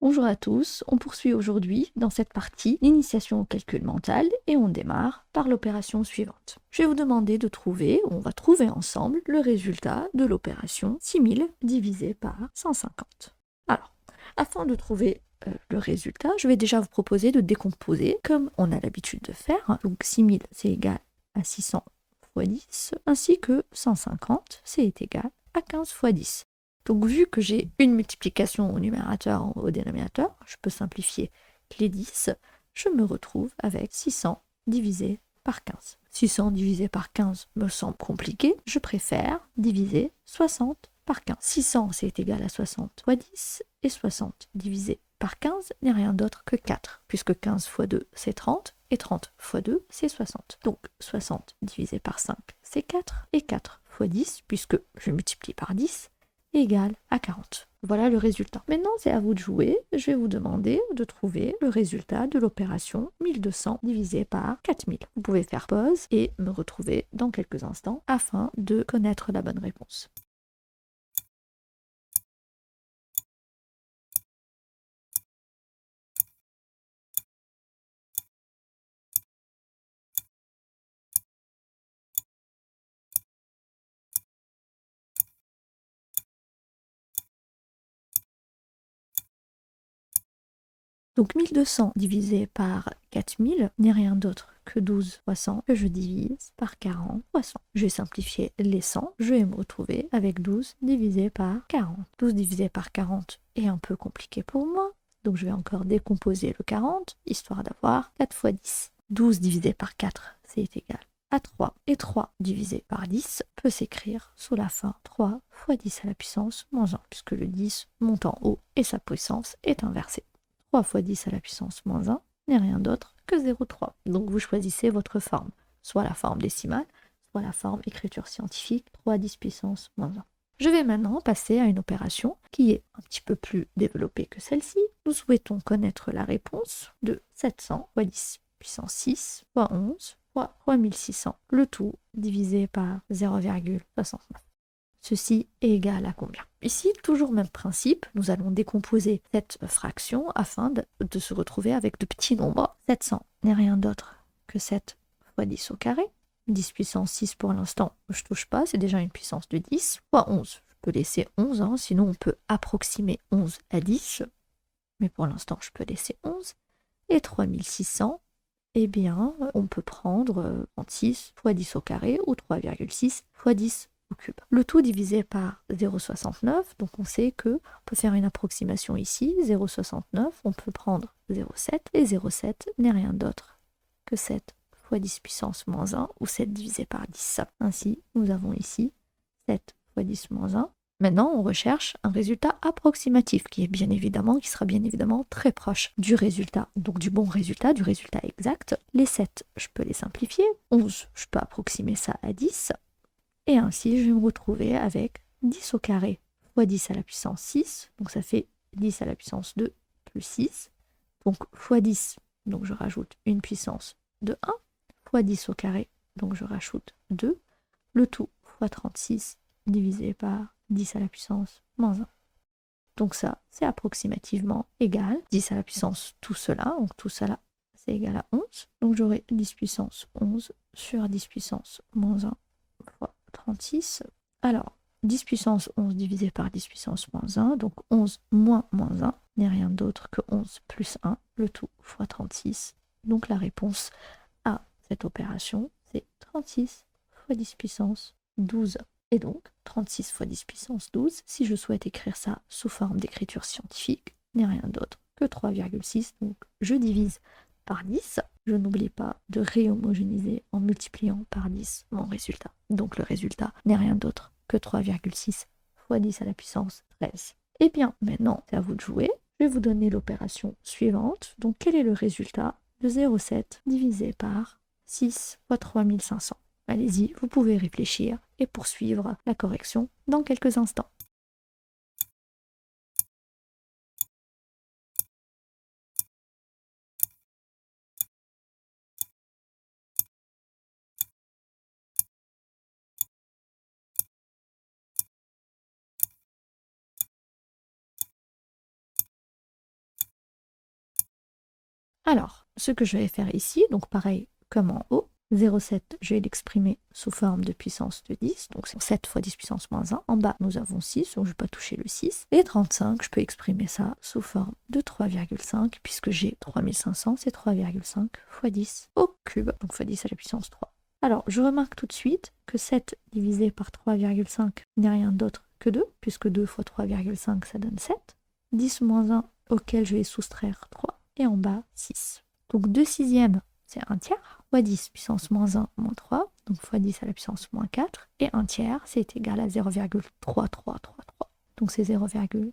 Bonjour à tous, on poursuit aujourd'hui dans cette partie l'initiation au calcul mental et on démarre par l'opération suivante. Je vais vous demander de trouver, on va trouver ensemble le résultat de l'opération 6000 divisé par 150. Alors, afin de trouver le résultat, je vais déjà vous proposer de décomposer comme on a l'habitude de faire. Donc 6000 c'est égal à 600 fois 10, ainsi que 150 c'est égal à 15 fois 10. Donc vu que j'ai une multiplication au numérateur au dénominateur, je peux simplifier les 10, je me retrouve avec 600 divisé par 15. 600 divisé par 15 me semble compliqué, je préfère diviser 60 par 15. 600 c'est égal à 60 fois 10, et 60 divisé par 15 n'est rien d'autre que 4, puisque 15 fois 2 c'est 30, et 30 fois 2 c'est 60. Donc 60 divisé par 5 c'est 4, et 4 fois 10, puisque je multiplie par 10, égale à 40. Voilà le résultat. Maintenant, c'est à vous de jouer. Je vais vous demander de trouver le résultat de l'opération 1200 divisé par 4000. Vous pouvez faire pause et me retrouver dans quelques instants afin de connaître la bonne réponse. Donc 1200 divisé par 4000 n'est rien d'autre que 12 fois 100 que je divise par 40 fois 100. Je vais simplifier les 100, je vais me retrouver avec 12 divisé par 40. 12 divisé par 40 est un peu compliqué pour moi, donc je vais encore décomposer le 40, histoire d'avoir 4 fois 10. 12 divisé par 4, c'est égal à 3. Et 3 divisé par 10 peut s'écrire sous la fin 3 fois 10 à la puissance moins 1, puisque le 10 monte en haut et sa puissance est inversée. 3 fois 10 à la puissance moins 1 n'est rien d'autre que 0,3. Donc vous choisissez votre forme, soit la forme décimale, soit la forme écriture scientifique, 3 10 puissance moins 1. Je vais maintenant passer à une opération qui est un petit peu plus développée que celle-ci. Nous souhaitons connaître la réponse de 700 fois 10 puissance 6 fois 11 fois 3600, le tout divisé par 0,69. Ceci est égal à combien? Ici, toujours même principe, nous allons décomposer cette fraction afin de se retrouver avec de petits nombres. 700 n'est rien d'autre que 7 fois 10 au carré. 10 puissance 6 pour l'instant, je ne touche pas, c'est déjà une puissance de 10. Fois 11, je peux laisser 11, sinon on peut approximer 11 à 10. Mais pour l'instant, je peux laisser 11. Et 3600, eh bien, on peut prendre 36 fois 10 au carré ou 3,6 fois 10 au cube. Le tout divisé par 0,69, donc on sait que on peut faire une approximation ici, 0,69, on peut prendre 0,7, et 0,7 n'est rien d'autre que 7 fois 10 puissance moins 1, ou 7 divisé par 10. Ainsi, nous avons ici 7 fois 10 moins 1. Maintenant, on recherche un résultat approximatif qui sera bien évidemment très proche du résultat, donc du bon résultat, du résultat exact. Les 7, je peux les simplifier. 11, je peux approximer ça à 10. Et ainsi, je vais me retrouver avec 10 au carré fois 10 à la puissance 6. Donc ça fait 10 à la puissance 2 plus 6. Donc fois 10, donc je rajoute une puissance de 1. Fois 10 au carré, donc je rajoute 2. Le tout fois 36 divisé par 10 à la puissance moins 1. Donc ça, c'est approximativement égal. 10 à la puissance tout cela, donc tout cela, c'est égal à 11. Donc j'aurai 10 puissance 11 sur 10 puissance moins 1 fois 36. Alors, 10 puissance 11 divisé par 10 puissance moins 1, donc 11 moins moins 1 n'est rien d'autre que 11 plus 1, le tout fois 36. Donc la réponse à cette opération, c'est 36 fois 10 puissance 12. Et donc, 36 fois 10 puissance 12, si je souhaite écrire ça sous forme d'écriture scientifique, n'est rien d'autre que 3,6. Donc, je divise par 10. Je n'oublie pas de réhomogénéiser en multipliant par 10 mon résultat. Donc, le résultat n'est rien d'autre que 3,6 fois 10 à la puissance 13. Et bien, maintenant, c'est à vous de jouer. Je vais vous donner l'opération suivante. Donc, quel est le résultat de 0,7 divisé par 6 fois 3500? Allez-y, vous pouvez réfléchir et poursuivre la correction dans quelques instants. Alors, ce que je vais faire ici, donc pareil comme en haut, 0,7, je vais l'exprimer sous forme de puissance de 10, donc c'est 7 fois 10 puissance moins 1. En bas, nous avons 6, donc je ne vais pas toucher le 6. Et 35, je peux exprimer ça sous forme de 3,5, puisque j'ai 3500, c'est 3,5 fois 10 au cube, donc fois 10 à la puissance 3. Alors, je remarque tout de suite que 7 divisé par 3,5 n'est rien d'autre que 2, puisque 2 fois 3,5, ça donne 7. 10 moins 1, auquel je vais soustraire 3, et en bas, 6. Donc 2 sixièmes, c'est 1 tiers, fois 10 puissance moins 1 moins 3, donc fois 10 à la puissance moins 4, et 1 tiers, c'est égal à 0,3333. Donc c'est 0,33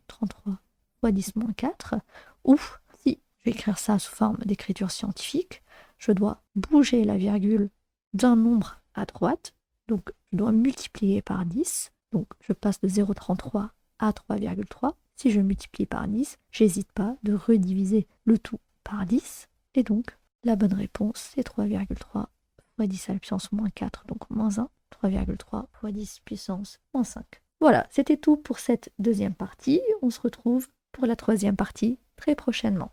fois 10 moins 4, ou si je vais écrire ça sous forme d'écriture scientifique, je dois bouger la virgule d'un nombre à droite, donc je dois multiplier par 10, donc je passe de 0,33 à 3,3. Si je multiplie par 10, j'hésite pas de rediviser le tout par 10, et donc la bonne réponse, c'est 3,3 fois 10 à la puissance moins 4, donc moins 1. 3,3 fois 10 puissance moins 5. Voilà, c'était tout pour cette deuxième partie. On se retrouve pour la troisième partie très prochainement.